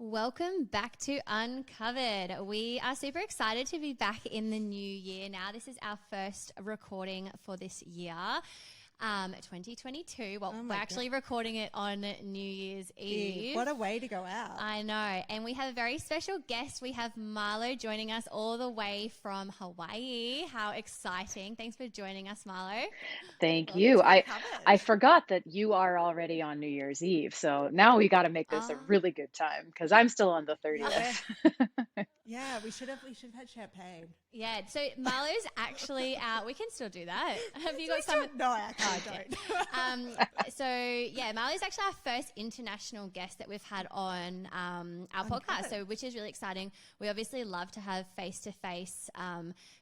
Welcome back to Uncovered. We are super excited to be back in the new year now. This is our first recording for this year, 2022. Well, we're actually recording it on New Year's Eve. What a way to go out. I know. And we have a very special guest. We have Marlo joining us all the way from Hawaii. How exciting. Thanks for joining us, Marlo. Thank you. I forgot that you are already on New Year's Eve. So now we got to make this a really good time because I'm still on the 30th. Yeah, we should have had champagne. Yeah, so Marlo's actually out. We can still do that. Have you got some? No, I actually don't. So yeah, Marlo's actually our first international guest that we've had on our podcast, so which is really exciting. We obviously love to have face-to-face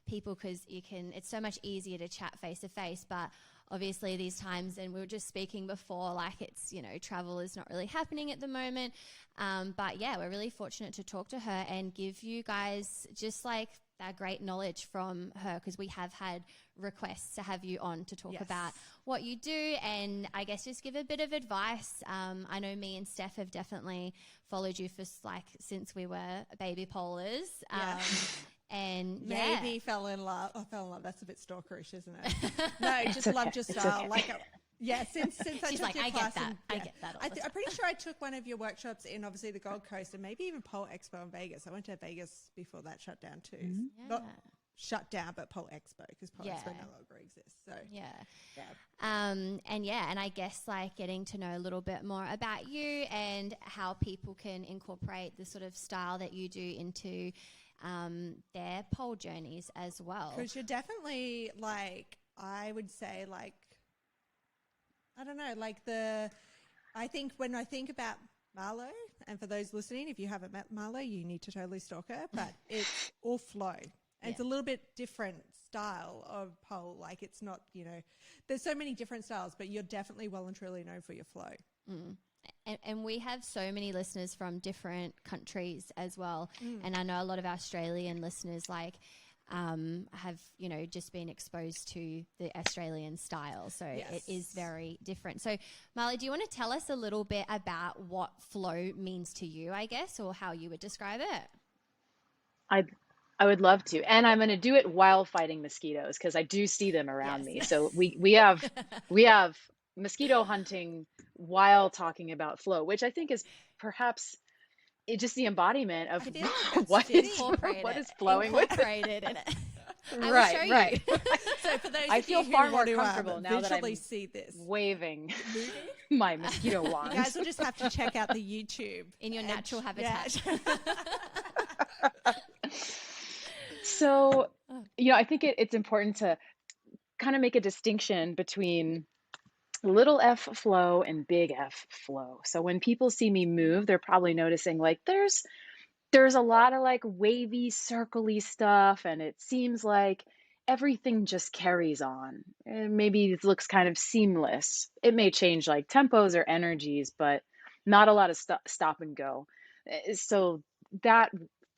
people because it's so much easier to chat face-to-face, but obviously these times, and we were just speaking before, like it's, travel is not really happening at the moment. But yeah, we're really fortunate to talk to her and give you guys just like that great knowledge from her, because we have had requests to have you on to talk about what you do and I guess just give a bit of advice. I know me and Steph have definitely followed you for since we were baby pollers. And maybe fell in love. I fell in love. That's a bit stalkerish, isn't it? No, just loved your style. Since I took your class. I get that. I'm pretty sure I took one of your workshops in obviously the Gold Coast and maybe even Pole Expo in Vegas. I went to Vegas before that shut down too. Mm-hmm. Not shut down, but Pole Expo, because Pole Expo no longer exists. So and I guess getting to know a little bit more about you and how people can incorporate the sort of style that you do into their pole journeys as well. Because you're definitely I would say I don't know, I think when I think about Marlo, and for those listening, if you haven't met Marlo, you need to totally stalk her, but it's all flow. And it's a little bit different style of pole. It's not, there's so many different styles, but you're definitely well and truly known for your flow. Mm. And we have so many listeners from different countries as well. And I know a lot of Australian listeners have, just been exposed to the Australian style. So it is very different. So Marlo, do you want to tell us a little bit about what flow means to you, I guess, or how you would describe it? I would love to. And I'm going to do it while fighting mosquitoes because I do see them around me. So we have mosquito hunting while talking about flow, which I think is perhaps just the embodiment of what is flowing with incorporated in it. Right. So for those I feel far more comfortable now that I'm see this waving my mosquito wand. You guys will just have to check out the YouTube in your natural habitat. So, I think it's important to kind of make a distinction between little f flow and big F flow. So when people see me move, they're probably noticing there's a lot of wavy, circly stuff, and it seems like everything just carries on. And maybe it looks kind of seamless. It may change tempos or energies, but not a lot of stop and go. So that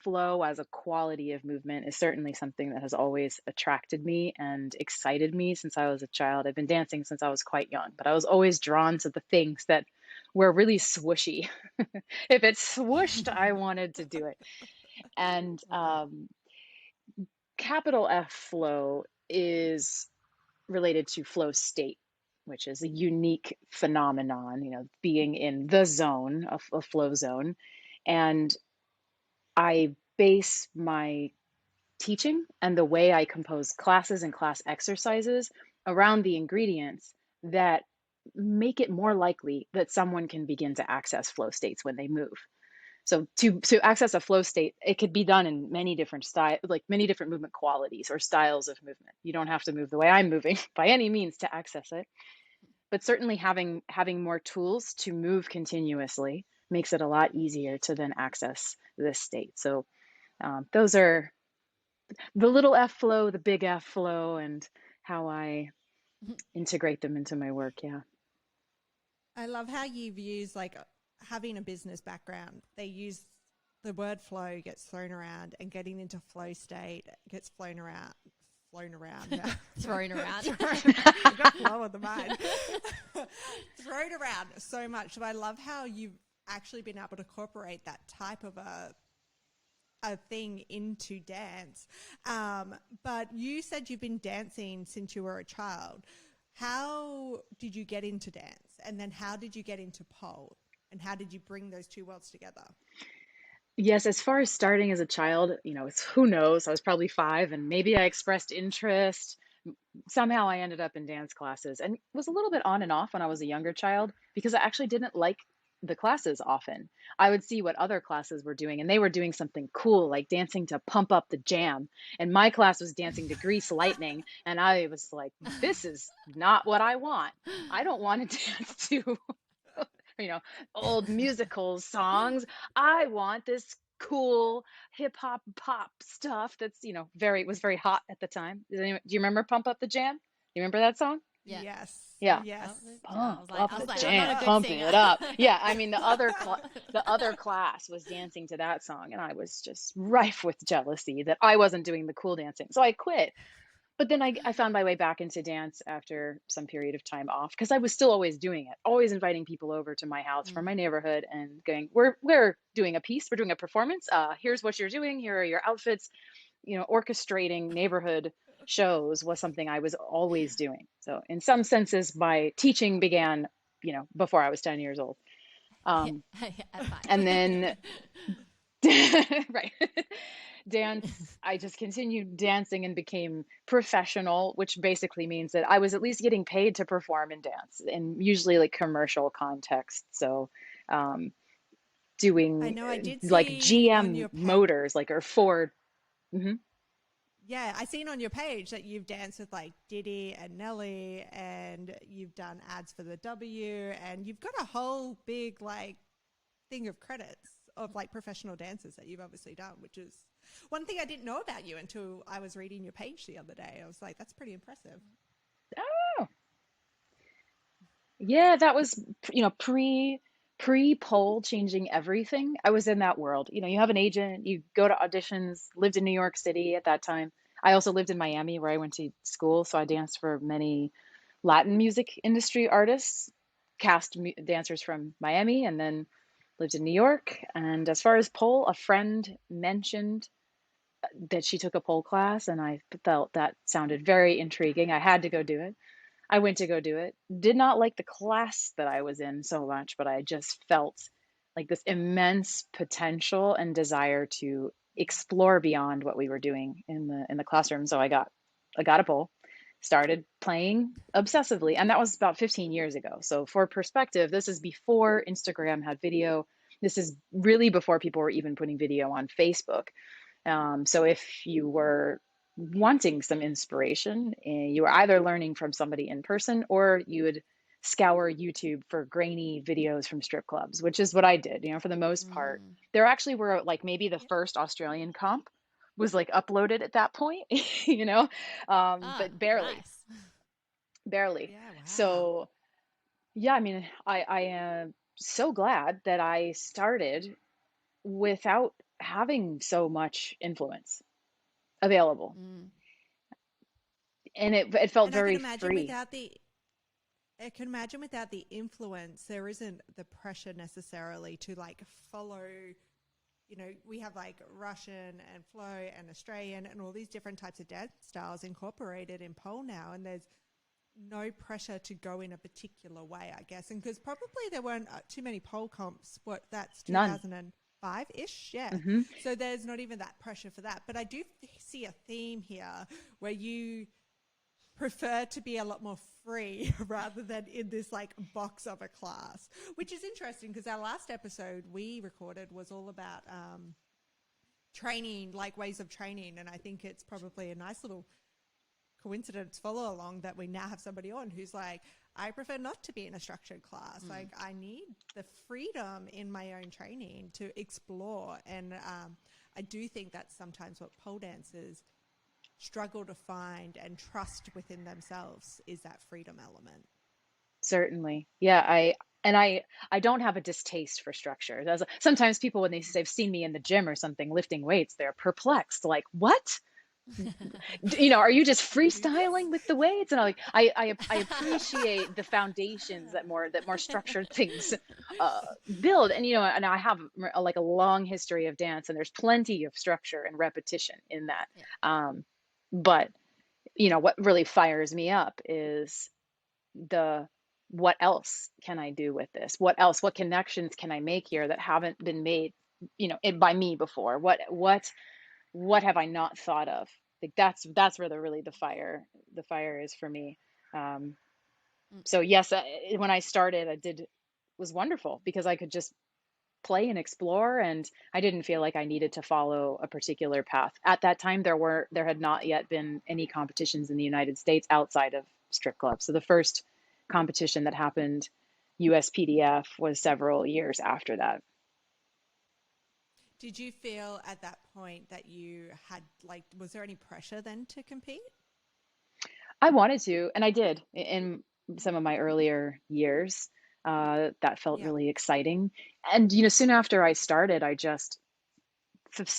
flow as a quality of movement is certainly something that has always attracted me and excited me since I was a child. I've been dancing since I was quite young, but I was always drawn to the things that were really swooshy. If it's swooshed, I wanted to do it. And capital F flow is related to flow state, which is a unique phenomenon, being in the zone, a flow zone. And I base my teaching and the way I compose classes and class exercises around the ingredients that make it more likely that someone can begin to access flow states when they move. So to access a flow state, it could be done in many different many different movement qualities or styles of movement. You don't have to move the way I'm moving by any means to access it, but certainly having more tools to move continuously makes it a lot easier to then access this state. So those are the little F flow, the big F flow, and how I integrate them into my work. Yeah. I love how you've used having a business background. They use the word flow gets thrown around, and getting into flow state gets thrown around. Thrown around. I've got flow in the mind. Thrown around so much. So I love how you've actually been able to incorporate that type of a thing into dance. But you said you've been dancing since you were a child. How did you get into dance? And then how did you get into pole? And how did you bring those two worlds together? Yes, as far as starting as a child, who knows? I was probably 5 and maybe I expressed interest. Somehow I ended up in dance classes and was a little bit on and off when I was a younger child because I actually didn't like the classes often. I would see what other classes were doing and they were doing something cool like dancing to Pump Up the Jam. And my class was dancing to Grease Lightning. And I was like, this is not what I want. I don't want to dance to you know, old musical songs. I want this cool hip hop pop stuff that's, was very hot at the time. Do you remember Pump Up the Jam? You remember that song? Yeah. Yes. Yeah. Yes. Pump I up was the like, I'm jam, not a good pump singer. it up. Yeah, I mean the other class was dancing to that song, and I was just rife with jealousy that I wasn't doing the cool dancing, so I quit. But then I found my way back into dance after some period of time off because I was still always doing it, always inviting people over to my house from my neighborhood and going, we're doing a piece, we're doing a performance. Here's what you're doing. Here are your outfits. Orchestrating neighborhood shows was something I was always doing. So in some senses, my teaching began, before I was 10 years old. At 5. And then, right. Dance, I just continued dancing and became professional, which basically means that I was at least getting paid to perform in dance in usually like commercial context. So, I doing know I did like see on GM your motors, like or Ford. Mhm. Yeah, I seen on your page that you've danced with like Diddy and Nelly, and you've done ads for the W, and you've got a whole big like thing of credits of like professional dancers that you've obviously done, which is one thing I didn't know about you until I was reading your page the other day. I was like, that's pretty impressive. Oh, yeah, that was, pre-poll changing everything. I was in that world. You have an agent, you go to auditions, lived in New York City at that time. I also lived in Miami where I went to school, so I danced for many Latin music industry artists, cast dancers from Miami, and then lived in New York. And as far as pole, a friend mentioned that she took a pole class, and I felt that sounded very intriguing. I had to go do it. I went to go do it. Did not like the class that I was in so much, but I just felt like this immense potential and desire to explore beyond what we were doing in the classroom. So I got a pole, started playing obsessively, and that was about 15 years ago. So for perspective, this is before Instagram had video. This is really before people were even putting video on Facebook. So if you were wanting some inspiration, you were either learning from somebody in person or you would scour YouTube for grainy videos from strip clubs, which is what I did, for the most part. There actually were like maybe the first Australian comp was like uploaded at that point, but barely, Nice. barely. Yeah, wow. So yeah, I mean, I am so glad that I started without having so much influence available. And it felt And I can very imagine free. without the influence, there isn't the pressure necessarily to like follow. We have like Russian and flow and Australian and all these different types of dance styles incorporated in pole now, and there's no pressure to go in a particular way, I guess. And because probably there weren't too many pole comps. That's None. 2005-ish, yeah. Mm-hmm. So there's not even that pressure for that. But I do see a theme here where you prefer to be a lot more free rather than in this like box of a class, which is interesting because our last episode we recorded was all about training, like ways of training. And I think it's probably a nice little coincidence follow along that we now have somebody on who's like, I prefer not to be in a structured class. Like I need the freedom in my own training to explore. And I do think that's sometimes what pole dancers struggle to find and trust within themselves is that freedom element. Certainly. Yeah, I don't have a distaste for structure. Sometimes people when they've seen me in the gym or something lifting weights, they're perplexed, like, "What? Are you just freestyling with the weights? And I appreciate the foundations that more structured things build. And and I have like a long history of dance, and there's plenty of structure and repetition in that. Yeah. But what really fires me up is the what else can I do with this? What connections can I make here that haven't been made, by me before? What have I not thought of? Like that's where the fire is for me. Um, Mm. so yes, when I started, was wonderful because I could just play and explore, and I didn't feel like I needed to follow a particular path. At that time, there had not yet been any competitions in the United States outside of strip clubs. So the first competition that happened, USPDF, was several years after that. Did you feel at that point that you had was there any pressure then to compete? I wanted to, and I did in some of my earlier years. That felt Yeah. really exciting. And, soon after I started, I just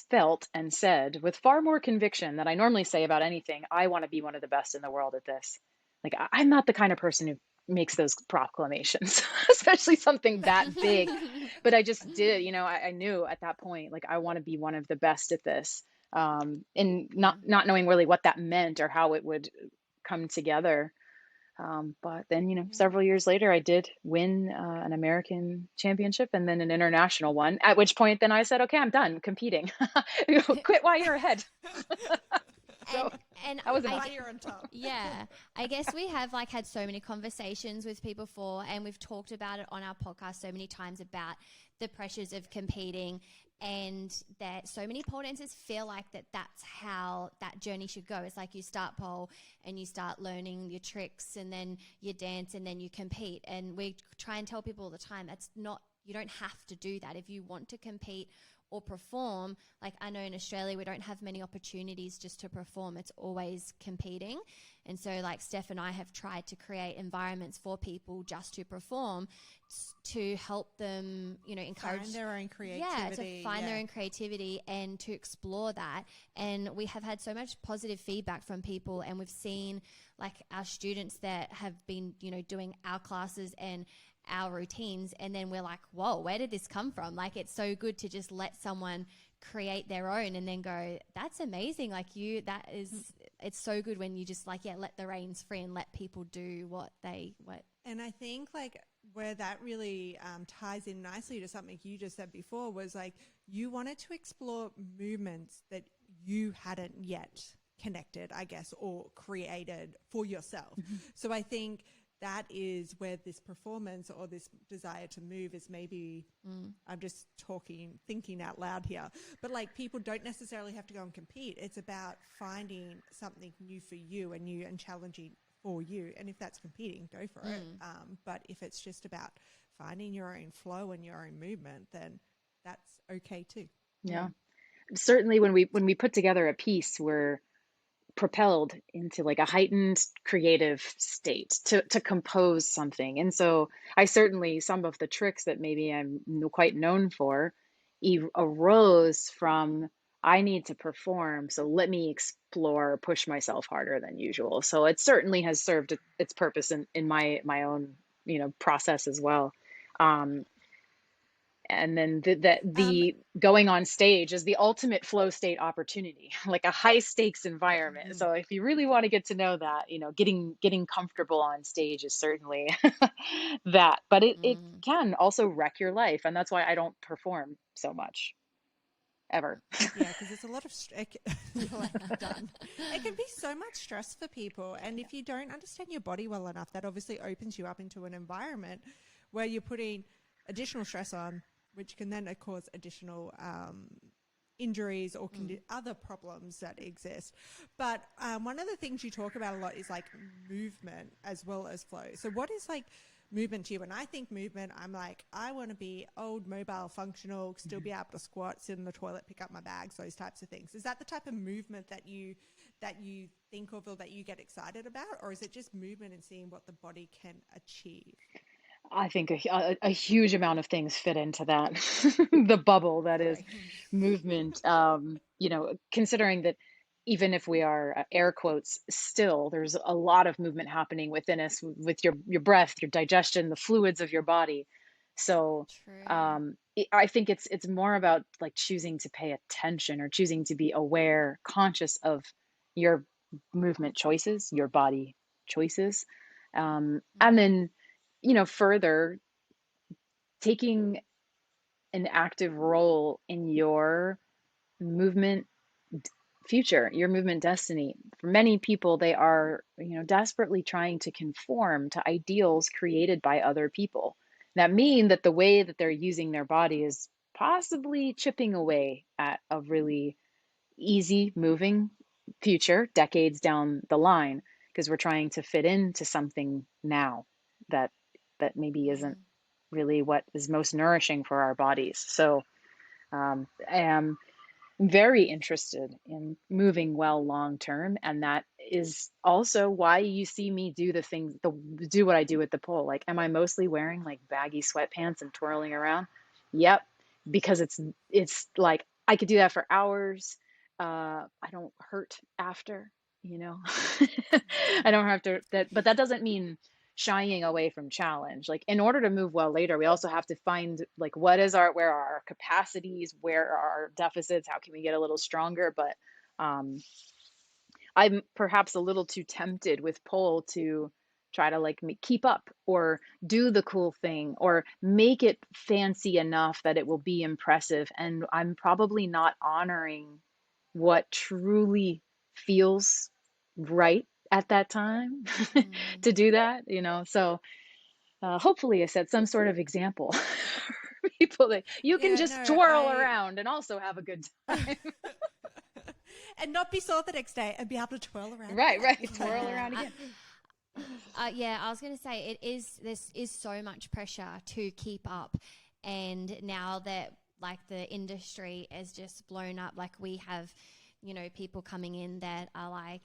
felt and said with far more conviction than I normally say about anything, I want to be one of the best in the world at this. Like, I'm not the kind of person who makes those proclamations, especially something that big. But I just did, I knew at that point, like, I want to be one of the best at this. And not knowing really what that meant or how it would come together. But then, several years later, I did win an American championship and then an international one, at which point then I said, okay, I'm done competing. Quit while you're ahead. So and that was While you're on top. yeah, I guess we have had so many conversations with people before, and we've talked about it on our podcast so many times about the pressures of competing, and that so many pole dancers feel like that's how that journey should go. It's like you start pole and you start learning your tricks, and then you dance, and then you compete. And we try and tell people all the time, that's not, you don't have to do that. If you want to compete or perform, like I know in Australia we don't have many opportunities just to perform, it's always competing. And so Steph and I have tried to create environments for people just to perform, to help them, encourage Find their own creativity. Yeah, to find their own creativity and to explore that. And we have had so much positive feedback from people, and we've seen our students that have been, doing our classes and our routines, and then we're like, whoa, where did this come from? It's so good to just let someone create their own and then go, that's amazing. It's so good when you just let the reins free and let people do what. And I think where that really ties in nicely to something you just said before was you wanted to explore movements that you hadn't yet connected, I guess, or created for yourself. Mm-hmm. So I think that is where this performance or this desire to move is maybe, I'm just thinking out loud here, but people don't necessarily have to go and compete. It's about finding something new for you and challenging for you. And if that's competing, go for it. But if it's just about finding your own flow and your own movement, then that's okay too. Yeah. Certainly when we put together a piece, we're propelled into a heightened creative state to compose something. And so I certainly, some of the tricks that maybe I'm quite known for arose from, I need to perform, so let me explore, push myself harder than usual. So it certainly has served its purpose in my own process as well. And then the going on stage is the ultimate flow state opportunity, like a high stakes environment. So if you really want to get to know that, getting comfortable on stage is certainly that. But it can also wreck your life, and that's why I don't perform so much ever. Yeah, because it's a lot of done. It can be so much stress for people, and if you don't understand your body well enough, that obviously opens you up into an environment where you're putting additional stress on, which can then cause additional injuries or other problems that exist. But one of the things you talk about a lot is movement as well as flow. So what is movement to you? When I think movement, I'm I want to be old, mobile, functional, still be able to squat, sit in the toilet, pick up my bags, those types of things. Is that the type of movement that you think of or that you get excited about? Or is it just movement and seeing what the body can achieve? I think a huge amount of things fit into that, the bubble that is movement. Considering that even if we are air quotes still, there's a lot of movement happening within us with your breath, your digestion, the fluids of your body. So True. I think it's more about like choosing to pay attention or choosing to be aware, conscious of your movement choices, your body choices. And then, further taking an active role in your movement future, your movement destiny. For many people, they are, desperately trying to conform to ideals created by other people that mean that the way that they're using their body is possibly chipping away at a really easy moving future decades down the line, because we're trying to fit into something now that maybe isn't really what is most nourishing for our bodies. So I am very interested in moving well long term, and that is also why you see me do what I do with the pole. Like, am I mostly wearing like baggy sweatpants and twirling around? Yep, because it's like I could do that for hours. I don't hurt after, you know. I don't have to but that doesn't mean shying away from challenge. Like, in order to move well later, we also have to find like where are our capacities, where are our deficits, how can we get a little stronger. But um I'm perhaps a little too tempted with pole to try to like keep up or do the cool thing or make it fancy enough that it will be impressive, and I'm probably not honoring what truly feels right at that time to do that, so hopefully I set some sort of example for people that you can Yeah, just no, twirl around and also have a good time. and not be sore the next day and be able to twirl around. Right, again. right. Twirl around again. Yeah, I was going to say this is so much pressure to keep up. And now that like the industry is just blown up, like we have, people coming in that are like,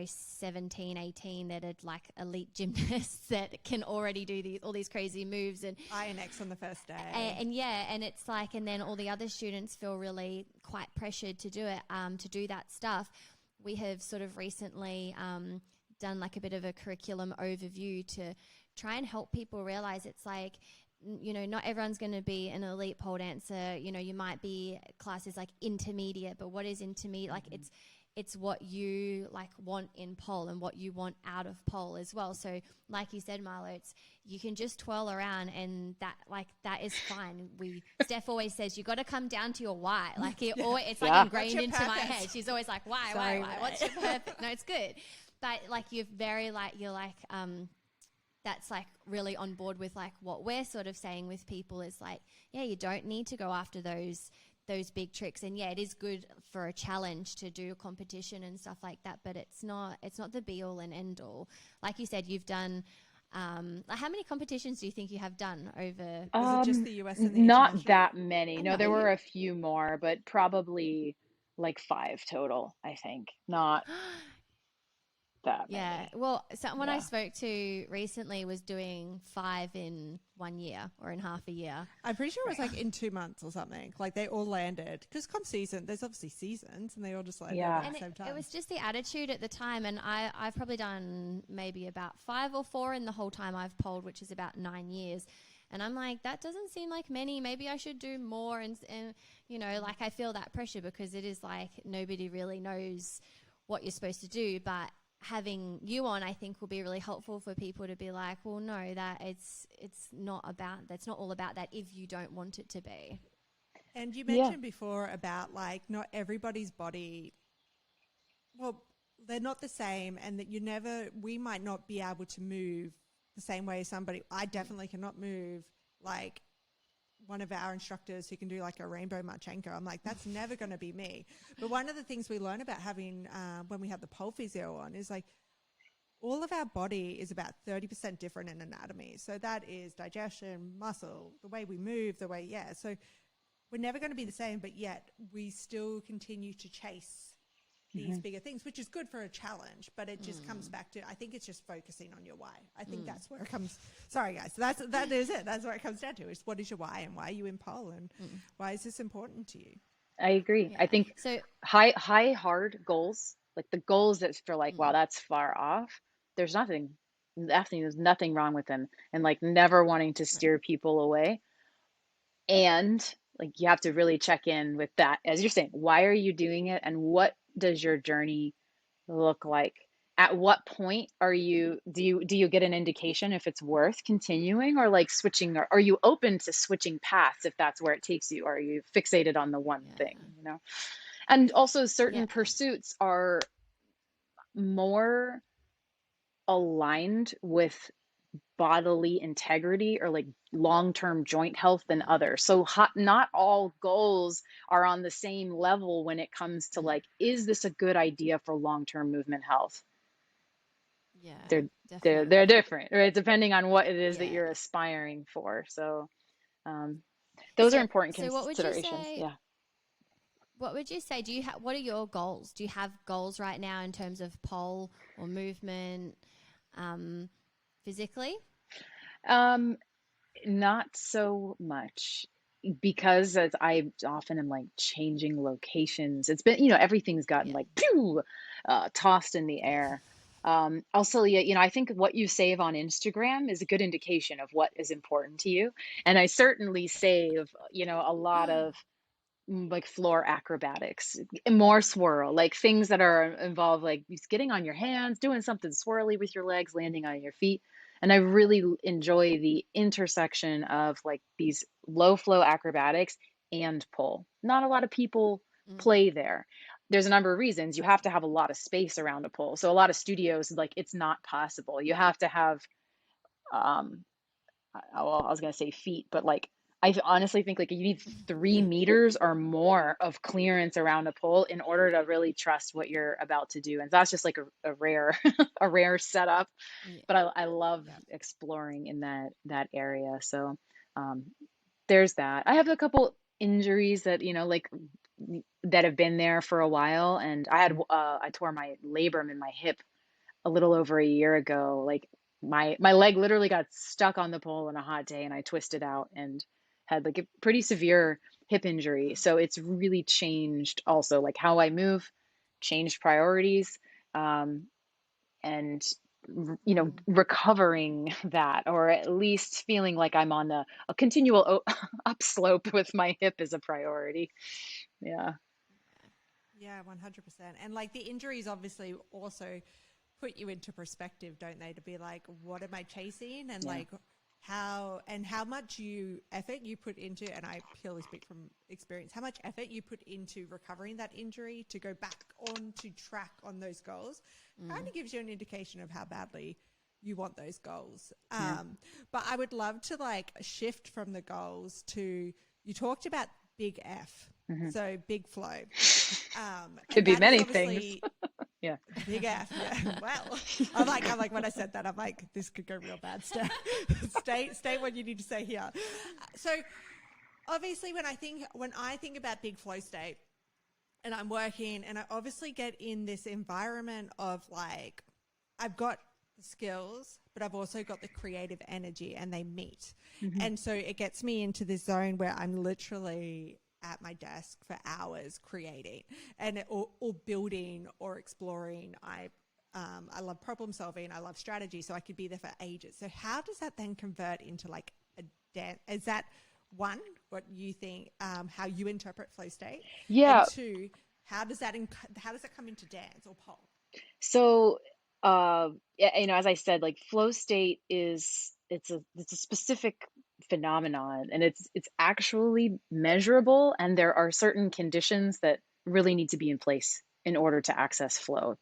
17, 18 that are like elite gymnasts that can already do all these crazy moves and Iron X on the first day. and yeah, and it's like, and then all the other students feel really quite pressured to do it, to do that stuff. We have sort of recently done like a bit of a curriculum overview to try and help people realize it's like, not everyone's going to be an elite pole dancer. You might be classes like intermediate, but what is intermediate? Like it's what you like want in pole and what you want out of pole as well. So like you said, Marlo, you can just twirl around and that is fine. Steph always says you got to come down to your why. Like it's like ingrained into my head. She's always like, why? What's your purpose? No, it's good. But like you're that's like really on board with like what we're sort of saying with people is like, yeah, you don't need to go after those big tricks. And yeah, it is good for a challenge to do a competition and stuff like that, but it's not the be all and end all. Like you said, you've done like how many competitions do you think you have done over? Is it just the US and the Not that many. No, there know. were a few more, but probably like 5 total, I think. Not that many. Well, someone I spoke to recently was doing 5 in 1 year or in half a year. I'm pretty sure it was like in 2 months or something. Like they all landed because there's obviously seasons, and they all just landed at the same time. It was just the attitude at the time, and I've probably done maybe about 5 or 4 in the whole time I've polled, which is about 9 years. And I'm like, that doesn't seem like many. Maybe I should do more. And like I feel that pressure because it is like nobody really knows what you're supposed to do, but having you on, I think, will be really helpful for people to be like, well, no, that it's not all about that if you don't want it to be. And you mentioned before about like not everybody's body, well, they're not the same, and that we might not be able to move the same way as somebody. I definitely cannot move like one of our instructors who can do like a rainbow Marchenko. I'm like, that's never going to be me. But one of the things we learn about having, when we have the pole physio on, is like all of our body is about 30% different in anatomy. So that is digestion, muscle, the way we move, so we're never going to be the same, but yet we still continue to chase these bigger things, which is good for a challenge, but it just comes back to, I think it's just focusing on your why. I think that's where it comes. Sorry guys. So that is it. That's where it comes down to, is what is your why and why are you in pole and why is this important to you? I agree. I Yeah. think So, high hard goals, like the goals that feel like, wow, mm, that's far off. There's there's nothing wrong with them, and like never wanting to right. steer people away. And like you have to really check in with that, as you're saying, why are you doing it, and what does your journey look like? At what point do you get an indication if it's worth continuing, or like switching, or are you open to switching paths if that's where it takes you, or are you fixated on the one thing, Yeah. you know? And also Yeah. certain pursuits are more aligned with bodily integrity or like long-term joint health than Mm, others. So not all goals are on the same level when it comes to mm, like, is this a good idea for long-term movement health? yeah, They're they're definitely. different, right? Depending on what it is that Yeah. you're aspiring for. So um, those are So, important so what would you considerations. say? Yeah. What would you say? Do you have? What are your goals? Do you have goals right now in terms of pole or movement, um, physically? Um, Not so much, because as I often am like changing locations. It's been, everything's gotten Yeah. like pew, tossed in the Yeah. air. Also, yeah, I think what you save on Instagram is a good indication of what is important to you. And I certainly save, a lot of like floor acrobatics, more swirl, like things that are involved, like just getting on your hands, doing something swirly with your legs, landing on your feet. And I really enjoy the intersection of like these low flow acrobatics and pole. Not a lot of people Mm, play there. There's a number of reasons. You have to have a lot of space around a pole. So a lot of studios, like, it's not possible. You have to have um well, I was gonna say feet, but like I honestly think like you need 3 meters or more of clearance around a pole in order to really trust what you're about to do. And that's just like a rare a rare setup. yeah. But I love Yeah. exploring in that area. So um, there's that. I have a couple injuries that, like that have been there for a while, and I tore my labrum in my hip a little over a year ago. Like my leg literally got stuck on the pole on a hot day, and I twisted out and had like a pretty severe hip injury. So it's really changed also like how I move, changed priorities, um, and Mm, recovering that, or at least feeling like I'm on a continual upslope with my hip is a priority. Yeah. Yeah, 100%. And like the injuries obviously also put you into perspective, don't they? To be like, what am I chasing? And Yeah. like how much effort you put into, and I purely speak from experience, how much effort you put into recovering that injury to go back on to track on those goals kind mm, of gives you an indication of how badly you want those goals. Yeah. But I would love to like shift from the goals to, you talked about big F. Hmm. So big flow. Could And be that is many things. obviously Yeah. big F. Yeah. Well, I'm like, when I said that, I'm like, this could go real bad. Stay what you need to say here. So obviously when I think about big flow state and I'm working and I obviously get in this environment of like, I've got the skills, but I've also got the creative energy and they meet. Hmm. And so it gets me into this zone where I'm literally at my desk for hours creating or building or exploring. I love problem solving. I love strategy. So I could be there for ages. So how does that then convert into like a dance? Is that one, what you think, how you interpret flow state? And Yeah. two, how does that come into dance or pole? So, yeah, as I said, like flow state it's a specific phenomenon, and it's actually measurable, and there are certain conditions that really need to be in place in order to access flow.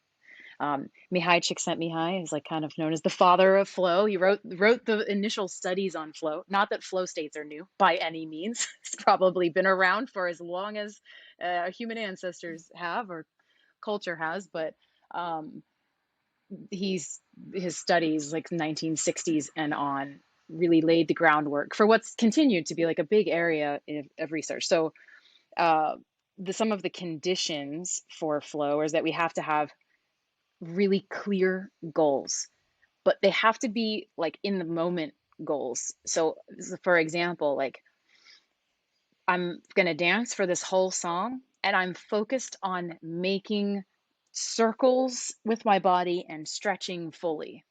Mihai Csikszentmihalyi is like kind of known as the father of flow. He wrote the initial studies on flow. Not that flow states are new by any means. It's probably been around for as long as human ancestors have, or culture has, but um, his studies like 1960s and on really laid the groundwork for what's continued to be like a big area of research. So uh, some of the conditions for flow is that we have to have really clear goals, but they have to be like in the moment goals. So for example, like I'm going to dance for this whole song, and I'm focused on making circles with my body and stretching fully.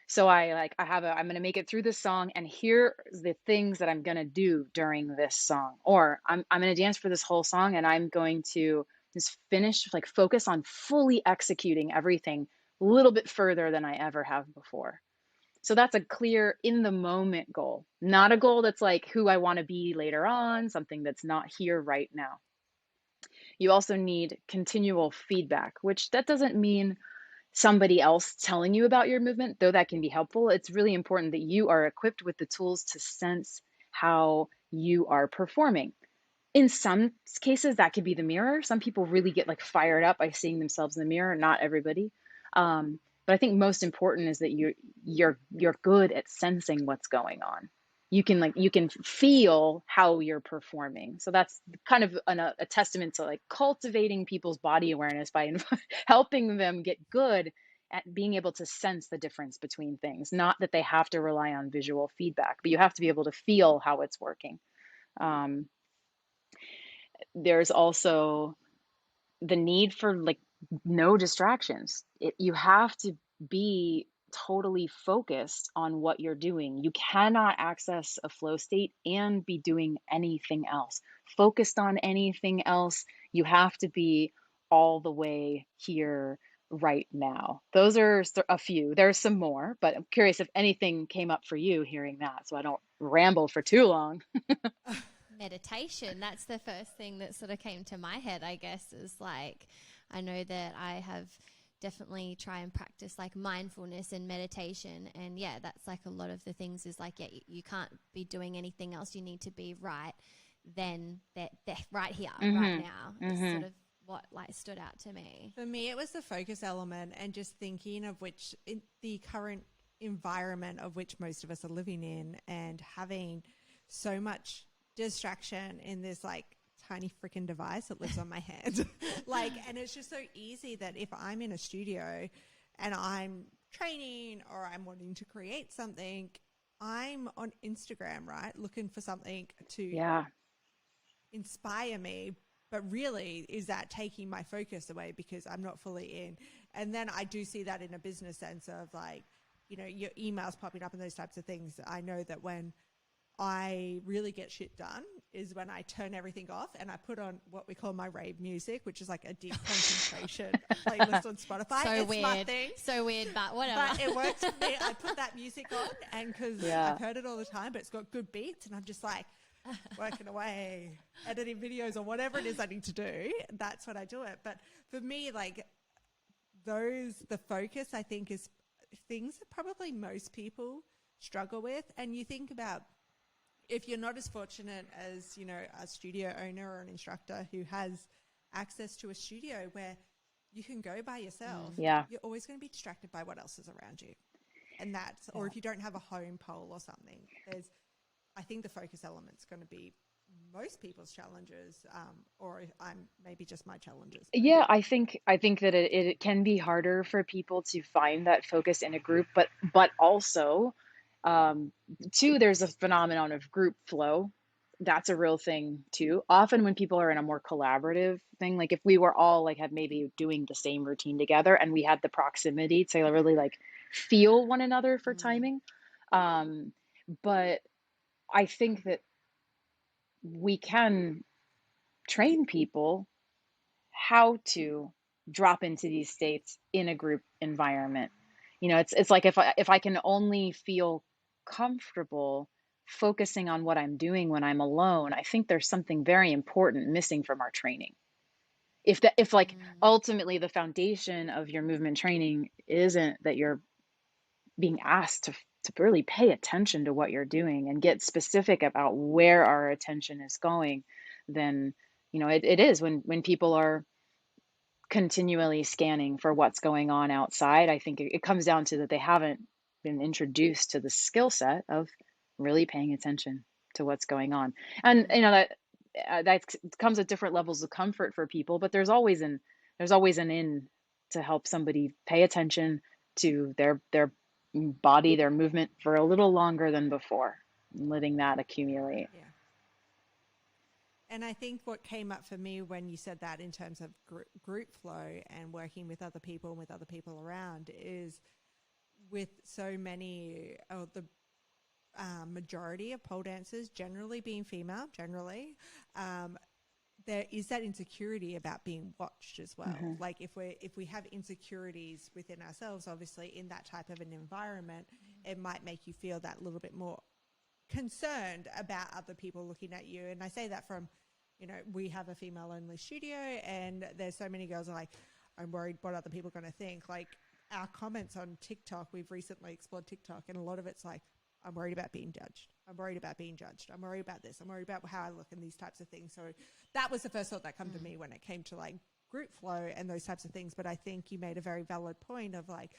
So I'm going to make it through this song, and here are the things that I'm going to do during this song. Or I'm going to dance for this whole song, and I'm going to just finish, like focus on fully executing everything a little bit further than I ever have before. So that's a clear in the moment goal, not a goal that's like who I want to be later on, something that's not here right now. You also need continual feedback, which that doesn't mean somebody else telling you about your movement, though that can be helpful. It's really important that you are equipped with the tools to sense how you are performing. In some cases, that could be the mirror. Some people really get like fired up by seeing themselves in the mirror. Not everybody. But I think most important is that you're good at sensing what's going on. You can feel how you're performing. So that's kind of a testament to like cultivating people's body awareness by helping them get good at being able to sense the difference between things. Not that they have to rely on visual feedback, but you have to be able to feel how it's working. There's also the need for like no distractions. You have to be totally focused on what you're doing. You cannot access a flow state and be doing anything else. Focused on anything else, you have to be all the way here right now. Those are a few. There's some more, but I'm curious if anything came up for you hearing that, so I don't ramble for too long. Meditation, that's the first thing that sort of came to my head, I guess, is like, I know that I have definitely try and practice like mindfulness and meditation, and yeah, that's like a lot of the things is like, yeah, you can't be doing anything else. You need to be right then, that right here, right now. It's sort of what like stood out to me. For me, it was the focus element and just thinking of which in the current environment of which most of us are living in, and having so much distraction in this like tiny freaking device that lives on my hand. Like, and it's just so easy that if I'm in a studio and I'm training or I'm wanting to create something, I'm on Instagram, right? Looking for something to inspire me. But really, is that taking my focus away because I'm not fully in? And then I do see that in a business sense of like, you know, your emails popping up and those types of things. I know that when I really get shit done is when I turn everything off and I put on what we call my rave music, which is like a deep concentration playlist on Spotify. So it's weird. my thing. So weird, but whatever. But it works for me. I put that music on, and because I've heard it all the time, but it's got good beats, and I'm just like working away, editing videos or whatever it is I need to do. That's when I do it. But for me, like the focus, I think, is things that probably most people struggle with. And you think about, if you're not as fortunate as, you know, a studio owner or an instructor who has access to a studio where you can go by yourself, you're always going to be distracted by what else is around you. And that's, or if you don't have a home pole or something, I think the focus element's going to be most people's challenges, or I'm maybe just my challenges. Yeah, I think that it can be harder for people to find that focus in a group, but also, two, there's a phenomenon of group flow. That's a real thing too. Often when people are in a more collaborative thing, like if we were all like had maybe doing the same routine together and we had the proximity to really like feel one another for timing. But I think that we can train people how to drop into these states in a group environment. You know, it's like if I can only feel comfortable focusing on what I'm doing when I'm alone, I think there's something very important missing from our training. If ultimately the foundation of your movement training isn't that you're being asked to really pay attention to what you're doing and get specific about where our attention is going, then, you know, it is when people are continually scanning for what's going on outside, I think it comes down to that they haven't been introduced to the skill set of really paying attention to what's going on. And, you know, that comes at different levels of comfort for people, but there's always an in to help somebody pay attention to their body, their movement for a little longer than before, letting that accumulate. Yeah. And I think what came up for me when you said that in terms of group flow and working with other people and with other people around is with so many of the majority of pole dancers generally being female, there is that insecurity about being watched as well. Mm-hmm. Like if we have insecurities within ourselves, obviously in that type of an environment, it might make you feel that little bit more concerned about other people looking at you. And I say that from, we have a female only studio and there's so many girls are like, I'm worried what other people are going to think. Like our comments on TikTok, we've recently explored TikTok and a lot of it's like, I'm worried about being judged. I'm worried about being judged. I'm worried about this. I'm worried about how I look and these types of things. So that was the first thought that came to me when it came to like group flow and those types of things. But I think you made a very valid point of like,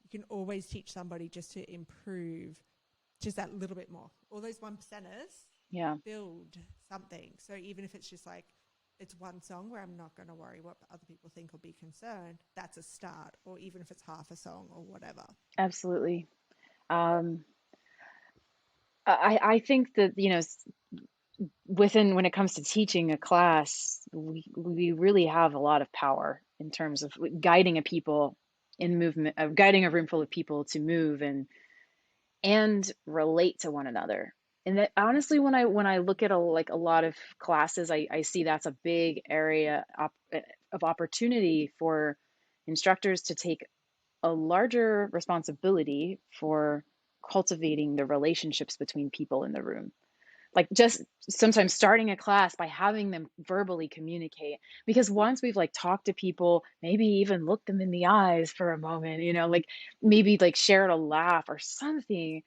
you can always teach somebody just to improve just that little bit more. All those 1%ers build something. So even if it's just like, it's one song where I'm not going to worry what other people think or be concerned, that's a start. Or even if it's half a song or whatever. Absolutely. I think that, when it comes to teaching a class, we really have a lot of power in terms of guiding a people in movement, of guiding a room full of people to move and relate to one another. And that honestly, when I look at a lot of classes, I see that's a big area of opportunity for instructors to take a larger responsibility for cultivating the relationships between people in the room. Like just sometimes starting a class by having them verbally communicate, because once we've like talked to people, maybe even looked them in the eyes for a moment, like maybe like shared a laugh or something,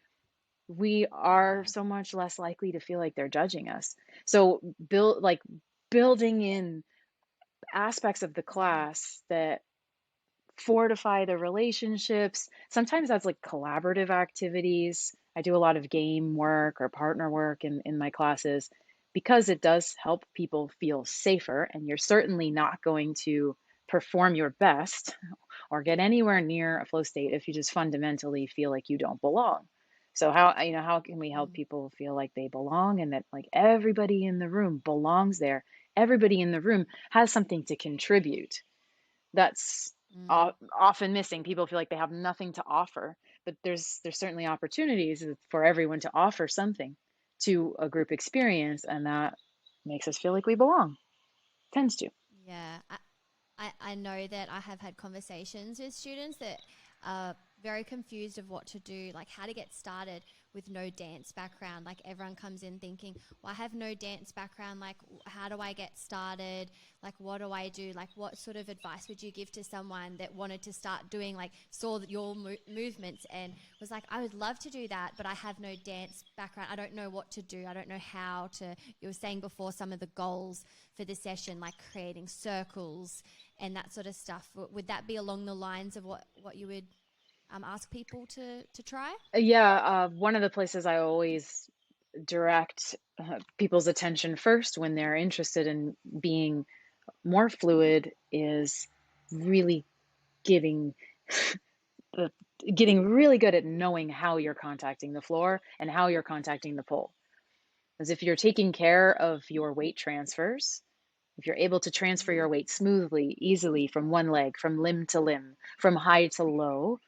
we are so much less likely to feel like they're judging us. So building in aspects of the class that fortify the relationships. Sometimes that's like collaborative activities. I do a lot of game work or partner work in my classes because it does help people feel safer. And you're certainly not going to perform your best or get anywhere near a flow state if you just fundamentally feel like you don't belong. So how can we help people feel like they belong and that like everybody in the room belongs there? Everybody in the room has something to contribute. That's often missing. People feel like they have nothing to offer, but there's certainly opportunities for everyone to offer something to a group experience, and that makes us feel like we belong. Tends to. Yeah, I know that I have had conversations with students that are very confused of what to do, like how to get started with no dance background. Like everyone comes in thinking, well, I have no dance background. Like, how do I get started? Like, what do I do? Like, what sort of advice would you give to someone that wanted to start doing, like, saw your movements and was like, I would love to do that, but I have no dance background. I don't know what to do. I don't know how to. You were saying before some of the goals for the session, like creating circles and that sort of stuff. Would that be along the lines of what you would ask people to try? Yeah, one of the places I always direct people's attention first when they're interested in being more fluid is really getting getting really good at knowing how you're contacting the floor and how you're contacting the pole. As if you're taking care of your weight transfers, if you're able to transfer your weight smoothly, easily from one leg, from limb to limb, from high to low,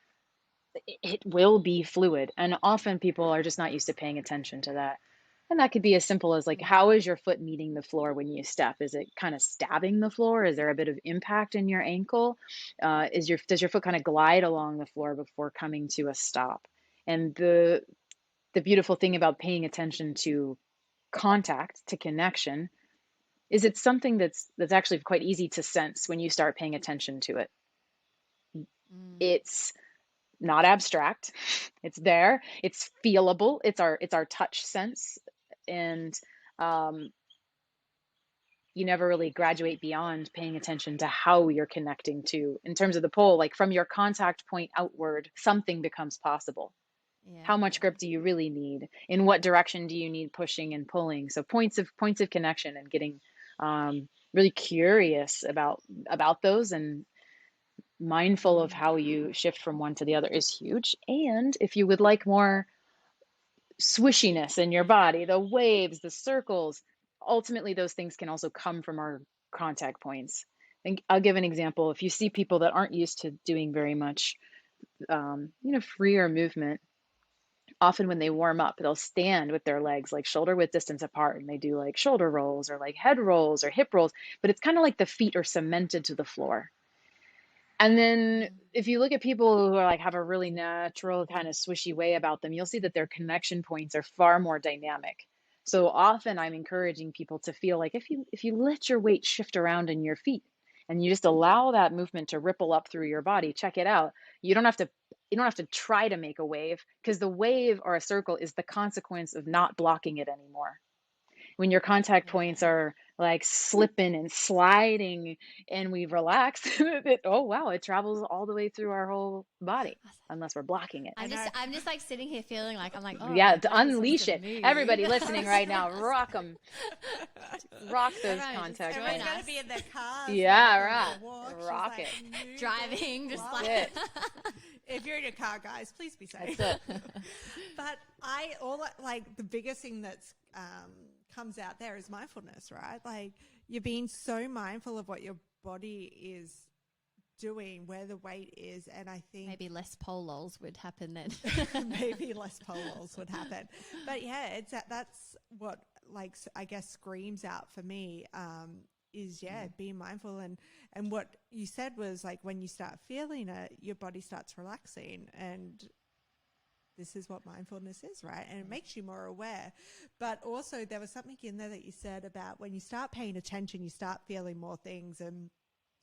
it will be fluid. And often people are just not used to paying attention to that. And that could be as simple as like, how is your foot meeting the floor when you step? Is it kind of stabbing the floor? Is there a bit of impact in your ankle? Does your foot kind of glide along the floor before coming to a stop? And the beautiful thing about paying attention to contact, to connection, is it's something that's actually quite easy to sense when you start paying attention to it. It's not abstract. It's there. It's feelable. It's our touch sense, and you never really graduate beyond paying attention to how you're connecting to, in terms of the pole, like from your contact point outward, something becomes possible. Yeah. How much grip do you really need? In what direction do you need pushing and pulling? So points of connection and getting really curious about those and mindful of how you shift from one to the other is huge. And if you would like more swishiness in your body, the waves, the circles, ultimately those things can also come from our contact points. And I'll give an example. If you see people that aren't used to doing very much, freer movement, often when they warm up, they'll stand with their legs like shoulder width distance apart, and they do like shoulder rolls or like head rolls or hip rolls, but it's kind of like the feet are cemented to the floor. And then if you look at people who are like have a really natural kind of swishy way about them, you'll see that their connection points are far more dynamic. So often I'm encouraging people to feel like if you let your weight shift around in your feet and you just allow that movement to ripple up through your body, check it out. You don't have to try to make a wave, because the wave or a circle is the consequence of not blocking it anymore. When your contact points are like slipping and sliding and we relax, oh wow, it travels all the way through our whole body, unless we're blocking it. I'm just like sitting here feeling like, I'm like, oh yeah, to unleash it. Everybody listening right now, rock them. Rock those contact points. Everyone's got to be in their cars. Yeah, right. Rock it. Driving, just That's like it. If you're in your car, guys, please be safe. That's it. But the biggest thing that's comes out there is mindfulness, right? Like, you're being so mindful of what your body is doing, where the weight is, and I think maybe less polos would happen then. maybe less polos would happen. But yeah, that's what I guess screams out for me is being mindful, and what you said was like when you start feeling it, your body starts relaxing, and this is what mindfulness is, right? And it makes you more aware. But also there was something in there that you said about when you start paying attention, you start feeling more things. And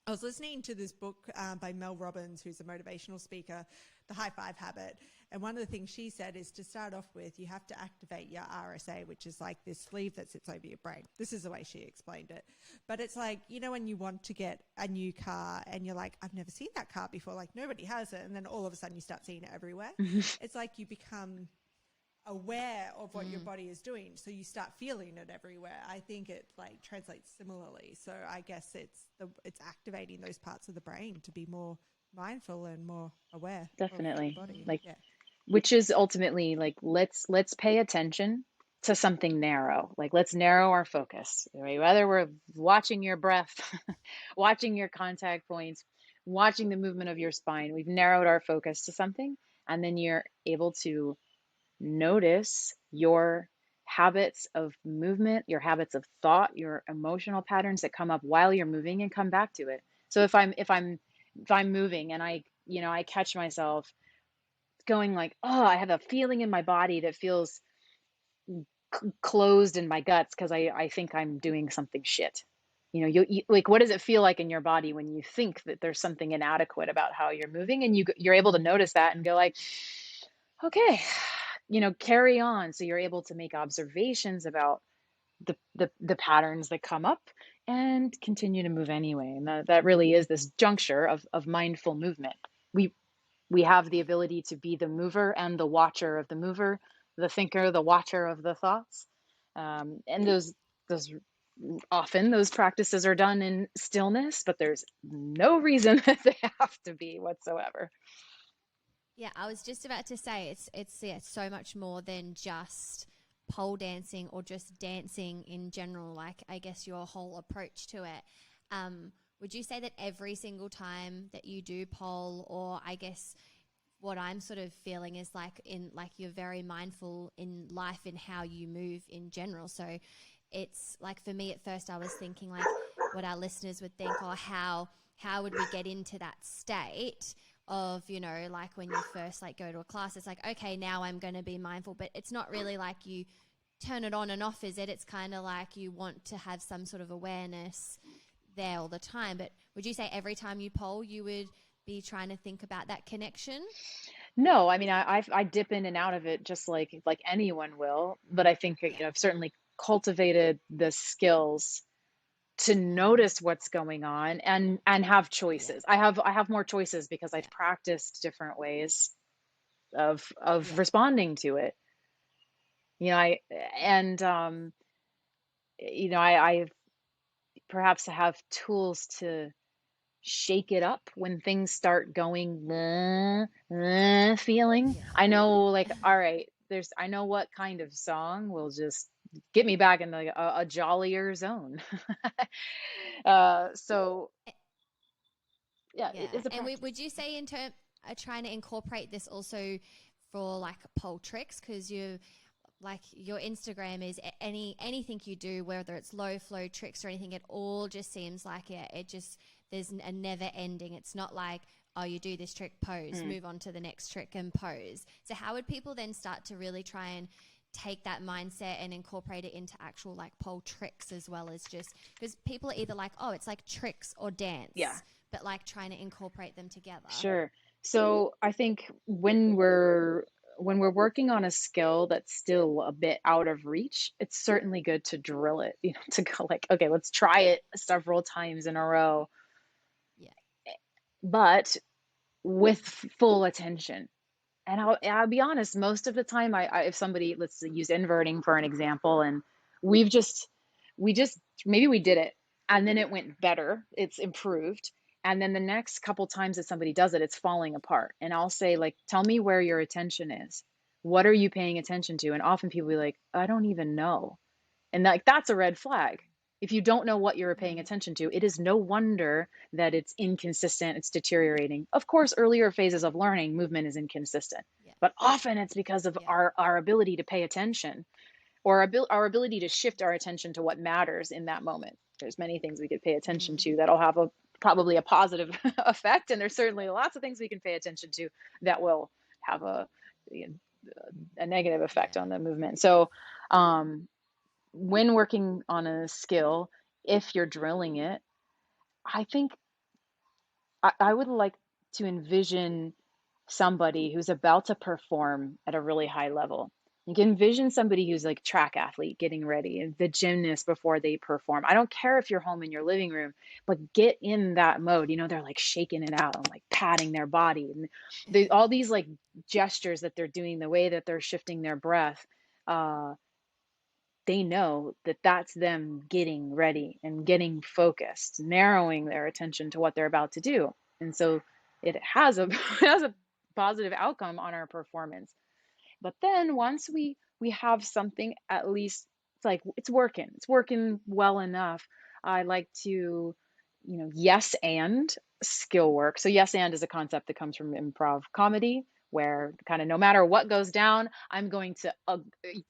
I was listening to this book by Mel Robbins, who's a motivational speaker, The High Five Habit. And one of the things she said is to start off with, you have to activate your RSA, which is like this sleeve that sits over your brain. This is the way she explained it. But it's like, when you want to get a new car and you're like, I've never seen that car before, like nobody has it. And then all of a sudden you start seeing it everywhere. It's like you become aware of what your body is doing, so you start feeling it everywhere. I think it like translates similarly. So I guess it's activating those parts of the brain to be more mindful and more aware. Definitely. Of the body. Like, which is ultimately like, let's pay attention to something narrow. Like, let's narrow our focus, right? Whether we're watching your breath, watching your contact points, watching the movement of your spine, we've narrowed our focus to something, and then you're able to notice your habits of movement, your habits of thought, your emotional patterns that come up while you're moving, and come back to it. So if I'm moving and I catch myself going like, oh, I have a feeling in my body that feels closed in my guts because I think I'm doing something shit. You like, what does it feel like in your body when you think that there's something inadequate about how you're moving, and you're able to notice that and go like, okay, carry on. So you're able to make observations about the patterns that come up and continue to move anyway. And that really is this juncture of mindful movement. We have the ability to be the mover and the watcher of the mover, the thinker, the watcher of the thoughts. And those often those practices are done in stillness, but there's no reason that they have to be whatsoever. Yeah, I was just about to say it's so much more than just pole dancing or just dancing in general. Like, I guess your whole approach to it. Would you say that every single time that you do pole, or I guess what I'm sort of feeling is like you're very mindful in life in how you move in general. So it's like, for me at first I was thinking like what our listeners would think, or how would we get into that state of, like when you first like go to a class, it's like, okay, now I'm going to be mindful, but it's not really like you turn it on and off, is it? It's kind of like you want to have some sort of awareness there all the time. But would you say every time you pole, you would be trying to think about that connection? No, I mean, I dip in and out of it just like anyone will, but I think I've certainly cultivated the skills to notice what's going on and have choices. I have more choices because I've practiced different ways of responding to it. I perhaps have tools to shake it up when things start going feeling. I know, like, all right, I know what kind of song will just get me back in a jollier zone. So yeah, Yeah. it's a And practice. would you say in term trying to incorporate this also for like pole tricks? Because you like your Instagram is anything you do, whether it's low flow tricks or anything, it all just seems like it just there's a never ending. It's not like, oh, you do this trick, pose, move on to the next trick and pose. So how would people then start to really try and take that mindset and incorporate it into actual like pole tricks, as well as just because people are either like, oh, it's like tricks or Yeah, dance, but like trying to incorporate them together. sure. So I think when we're working on a skill that's still a bit out of reach, it's certainly good to drill it, to go like, okay, let's try it several times in a row, Yeah. but with full attention. And I'll be honest, most of the time, if somebody, let's use inverting for an example, and we've just, we just, maybe we did it and then it went better, it's improved. And then the next couple times that somebody does it, it's falling apart. And I'll say, like, tell me where your attention is. What are you paying attention to? And often people be like, I don't even know. And like that's a red flag. If you don't know what you're paying attention to, it is no wonder that it's inconsistent, it's deteriorating. Of course, earlier phases of learning, movement is inconsistent, Yeah. but often it's because of Yeah. our ability to pay attention, or our ability to shift our attention to what matters in that moment. There's many things we could pay attention to that'll have probably a positive effect, and there's certainly lots of things we can pay attention to that will have a negative effect Yeah. on the movement. So when working on a skill, if you're drilling it, I think I would like to envision somebody who's about to perform at a really high level. You can envision somebody who's like track athlete getting ready, and the gymnast before they perform. I don't care if you're home in your living room, but get in that mode. They're like shaking it out and like patting their body, and all these like gestures that they're doing, the way that they're shifting their breath. They know that that's them getting ready and getting focused, narrowing their attention to what they're about to do. And so it has a it has a positive outcome on our performance. But then once we have something, at least it's like it's working well enough. I like to, yes and skill work. So yes and is a concept that comes from improv comedy, where kind of no matter what goes down, I'm going to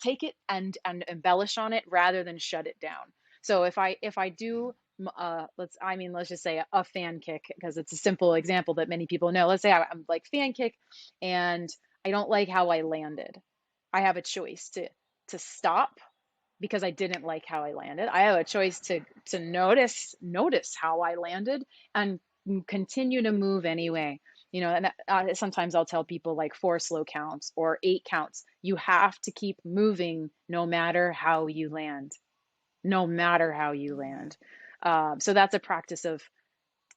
take it and embellish on it rather than shut it down. So if I do let's just say a fan kick, because it's a simple example that many people know. Let's say I'm like fan kick and I don't like how I landed. I have a choice to stop because I didn't like how I landed. I have a choice to notice how I landed and continue to move anyway. And sometimes I'll tell people like 4 slow counts or 8 counts. You have to keep moving no matter how you land, no matter how you land. So that's a practice of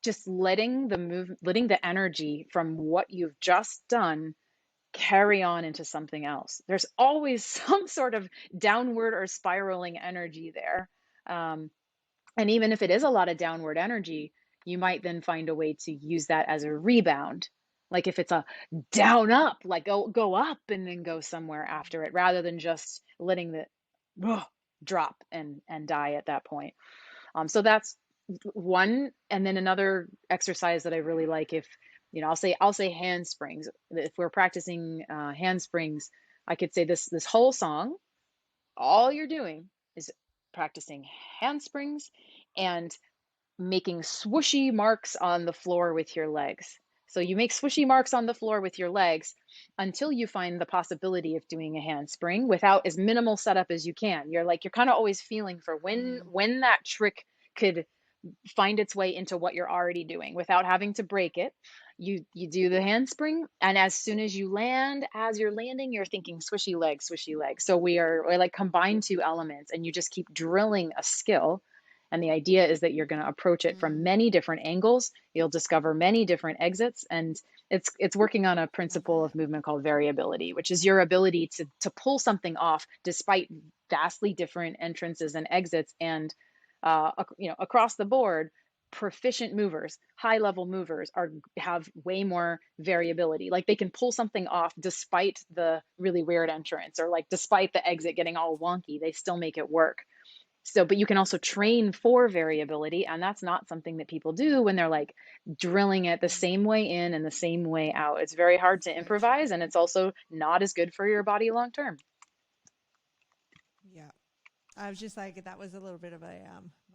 just letting the energy from what you've just done carry on into something else. There's always some sort of downward or spiraling energy there. Um, and even if it is a lot of downward energy, you might then find a way to use that as a rebound. Like if it's a down up, like go up and then go somewhere after it, rather than just letting the drop and die at that point. So that's one. And then another exercise that I really like, if I'll say handsprings. If we're practicing handsprings, I could say this whole song. All you're doing is practicing handsprings and making swooshy marks on the floor with your legs. So you make swooshy marks on the floor with your legs until you find the possibility of doing a handspring without as minimal setup as you can. You're kind of always feeling for when that trick could find its way into what you're already doing without having to break it. You do the handspring, and as soon as you land, as you're landing, you're thinking swishy leg, swishy leg. So we're like combine 2 elements, and you just keep drilling a skill. And the idea is that you're going to approach it from many different angles. You'll discover many different exits, and it's working on a Love principle it. of movement called variability, which is your ability to pull something off despite vastly different entrances and exits, and across the board, proficient movers, high level movers have way more variability. Like they can pull something off despite the really weird entrance, or like despite the exit getting all wonky, they still make it work. So, but you can also train for variability, and that's not something that people do when they're like drilling it the same way in and the same way out. It's very hard to improvise, and it's also not as good for your body long term. Yeah. I was just like, that was a little bit of a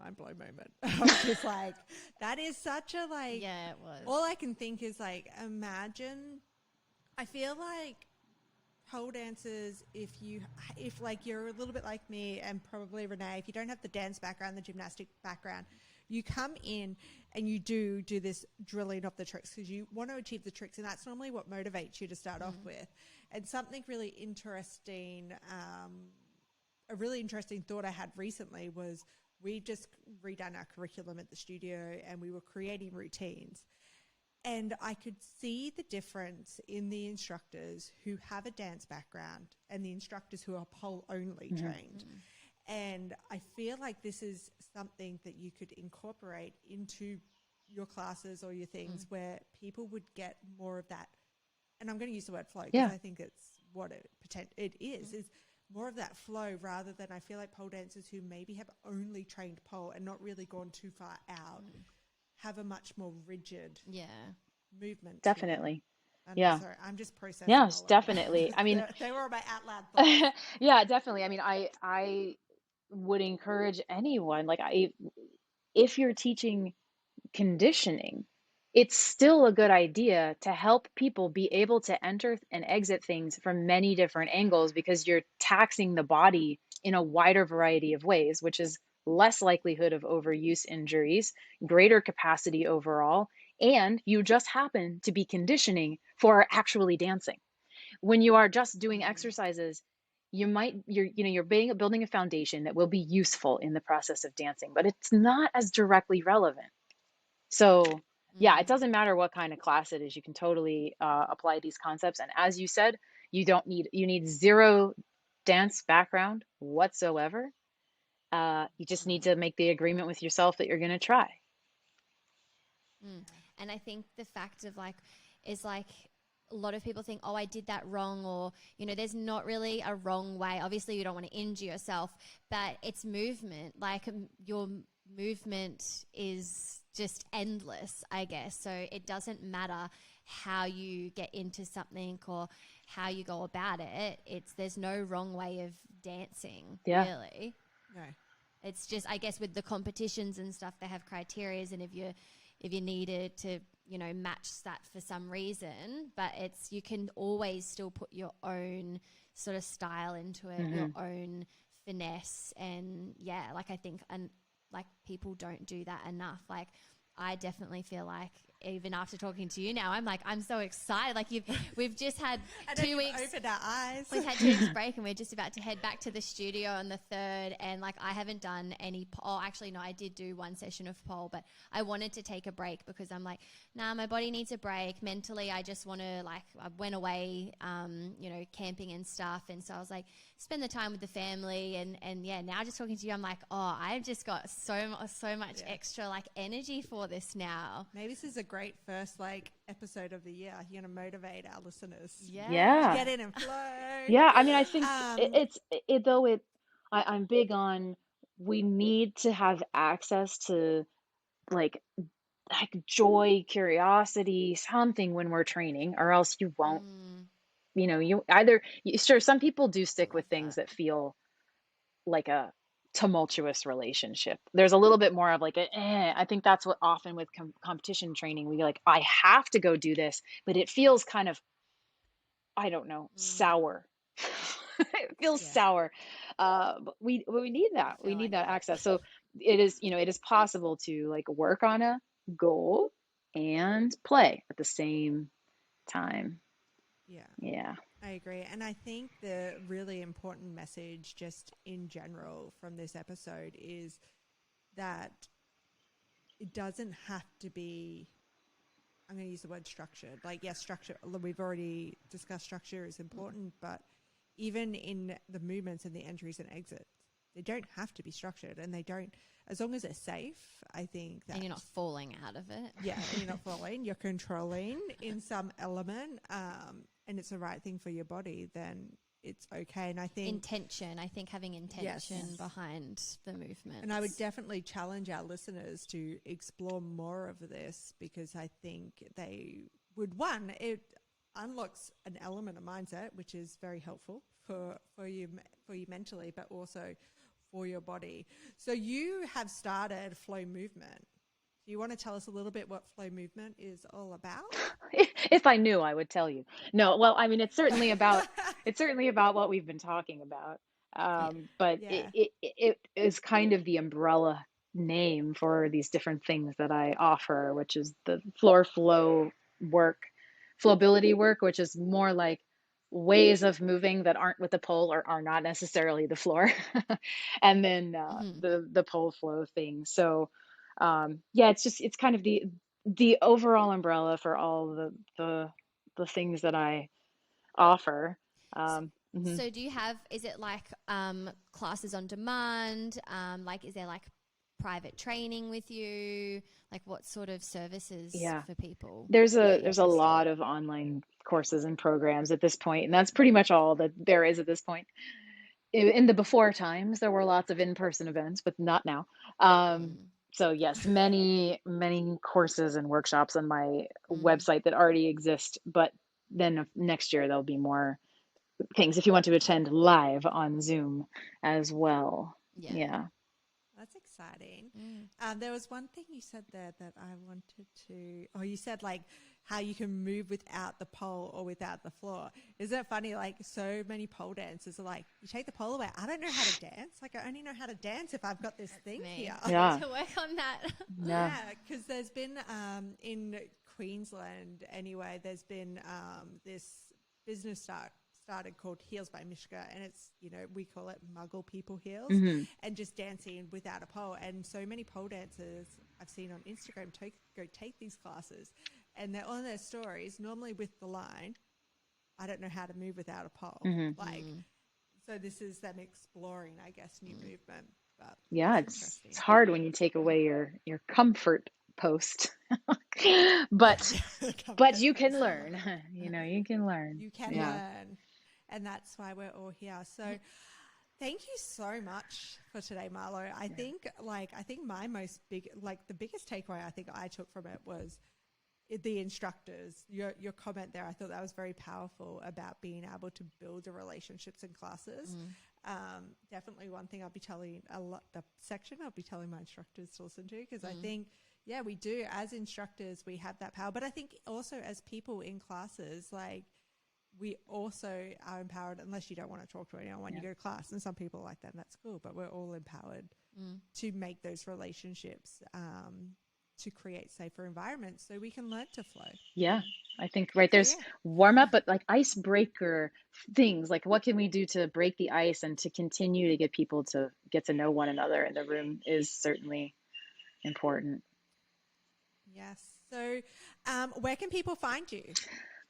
mind blow moment. I was just like, that is such a like, Yeah, it was. all I can think is like, imagine, I feel like pole dancers, if like you're a little bit like me and probably Renee, if you don't have the dance background, the gymnastic background, you come in and you do this drilling of the tricks because you want to achieve the tricks, and that's normally what motivates you to start off with. And something really interesting, a really interesting thought I had recently was we just redone our curriculum at the studio and we were creating routines. And I could see the difference in the instructors who have a dance background and the instructors who are pole only trained. And I feel like this is something that you could incorporate into your classes or your things where people would get more of that. And I'm going to use the word flow because I think it's what it is more of that flow, rather than I feel like pole dancers who maybe have only trained pole and not really gone too far out have a much more rigid movement. Definitely. Sorry, I'm just processing. Yes, definitely. I mean, they were my out loud thoughts. yeah, definitely. I mean, I would encourage anyone, like if you're teaching conditioning, it's still a good idea to help people be able to enter and exit things from many different angles, because you're taxing the body in a wider variety of ways, which is less likelihood of overuse injuries, greater capacity overall, and you just happen to be conditioning for actually dancing. When you are just doing exercises, you're building a foundation that will be useful in the process of dancing, but it's not as directly relevant. So yeah, it doesn't matter what kind of class it is. You can totally apply these concepts. And as you said, you need zero dance background whatsoever. You just need to make the agreement with yourself that you're going to try. And I think the fact of is a lot of people think, oh, I did that wrong, or, there's not really a wrong way. Obviously you don't want to injure yourself, but it's movement. Like your movement is just endless, I guess. So it doesn't matter how you get into something or how you go about it. There's no wrong way of dancing, really. No. It's just, I guess, with the competitions and stuff, they have criterias, and if you needed to, match that for some reason, but you can always still put your own sort of style into it, your own finesse, and I think, and people don't do that enough. I definitely feel like, even after talking to you now, I'm so excited. We've just had 2 weeks. Opened our eyes. We've had 2 weeks break, and we're just about to head back to the studio on the 3rd. And I haven't done any pole. Actually, no, I did do one session of pole, but I wanted to take a break because I'm like, nah, my body needs a break. Mentally, I just want to I went away, camping and stuff. And so I was like, spend the time with the family. And now just talking to you, I'm like, oh, I've just got so much extra energy for this now. Maybe this is a great first episode of the year. You're going to motivate our listeners. Yeah. Get in and flow. Yeah. I mean, I think I'm big on, we need to have access to like joy, curiosity, something when we're training, or else you won't, sure, some people do stick with things that feel like a tumultuous relationship. There's a little bit more of I think that's what often with competition training, we I have to go do this, but it feels kind of, I don't know, sour. It feels sour. But we need that. We need that access. So it is possible to work on a goal and play at the same time. Yeah. I agree. And I think the really important message just in general from this episode is that it doesn't have to be, I'm going to use the word structured. Structure, we've already discussed structure is important, but even in the movements and the entries and exits, they don't have to be structured, and they don't, as long as they're safe, I think that. And you're not falling out of it. Yeah, and you're not falling, you're controlling in some element, and it's the right thing for your body, then it's okay. And I think intention, I think having intention behind the movement. And I would definitely challenge our listeners to explore more of this, because I think they would, one, it unlocks an element of mindset, which is very helpful for you mentally, but also for your body. So you have started Flow Movement. Do you want to tell us a little bit what Flow Movement is all about? If I knew, I would tell you. No, well, I mean, it's certainly about what we've been talking about. But Yeah. it is kind of the umbrella name for these different things that I offer, which is the flow work, flowability work, which is more like ways of moving that aren't with the pole or are not necessarily the floor, and then the pole flow thing. So yeah, it's kind of the overall umbrella for all the things that I offer. So do you have, is it like classes on demand? Like, is there like private training with you? Like, what sort of services for people? There's a lot of online courses and programs at this point, and that's pretty much all that there is at this point. In the before times, there were lots of in-person events, but not now. So yes, many courses and workshops on my website that already exist, but then next year there'll be more things if you want to attend live on Zoom as well. Yeah. That's exciting. There was one thing you said there that I wanted to, you said like how you can move without the pole or without the floor. Isn't it funny? Like, so many pole dancers are like, you take the pole away, I don't know how to dance. Like, I only know how to dance if I've got this thing here. Yeah. To work on that. Yeah, because there's been in Queensland anyway, there's been this business started called Heels by Mishka, and it's, we call it Muggle people heels, and just dancing without a pole. And so many pole dancers I've seen on Instagram go take these classes, and they're on their stories normally with the line, I don't know how to move without a pole. So this is them exploring, I guess, new movement. But yeah, it's hard when you take away your comfort post. but you can learn. You can learn. You can learn. And that's why we're all here. So thank you so much for today, Marlo. I think my the biggest takeaway I think I took from it was the instructors, your comment there. I thought that was very powerful about being able to build the relationships in classes. Definitely one thing I'll be telling I'll be telling my instructors to listen to, because I think, we do, as instructors, we have that power. But I think also as people in classes, like, we also are empowered, unless you don't want to talk to anyone when you go to class. And some people like that, and that's cool. But we're all empowered to make those relationships, to create safer environments so we can learn to flow. Yeah, I think, there's warm up, but like icebreaker things, like what can we do to break the ice and to continue to get people to get to know one another in the room is certainly important. Yes. So where can people find you?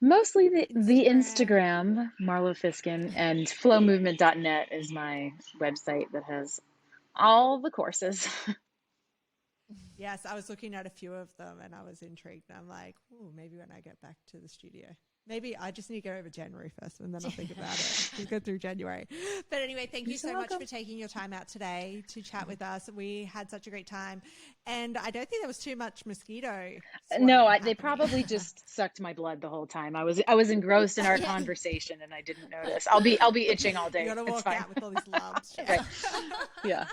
Mostly the Instagram, Marlo Fisken, and flowmovement.net is my website that has all the courses. Yes, I was looking at a few of them and I was intrigued. I'm like, maybe when I get back to the studio. Maybe I just need to go over January first, and then I'll think about it. We'll go through January. But anyway, thank you so much for taking your time out today to chat with us. We had such a great time. And I don't think there was too much mosquito. No, they probably just sucked my blood the whole time. I was engrossed in our conversation and I didn't notice. I'll be itching all day. You gotta walk out with all these lumps. Right. Yeah.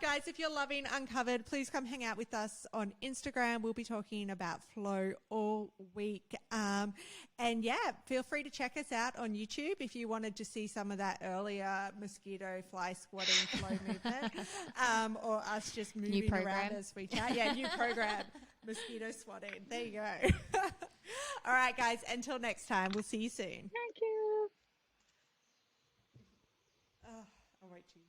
Guys, if you're loving Uncovered, please come hang out with us on Instagram. We'll be talking about flow all week. And feel free to check us out on YouTube if you wanted to see some of that earlier mosquito fly squatting flow movement, or us just moving around as we chat. Yeah, new program, mosquito swatting. There you go. All right, guys, until next time, we'll see you soon. Thank you. I'll wait to you.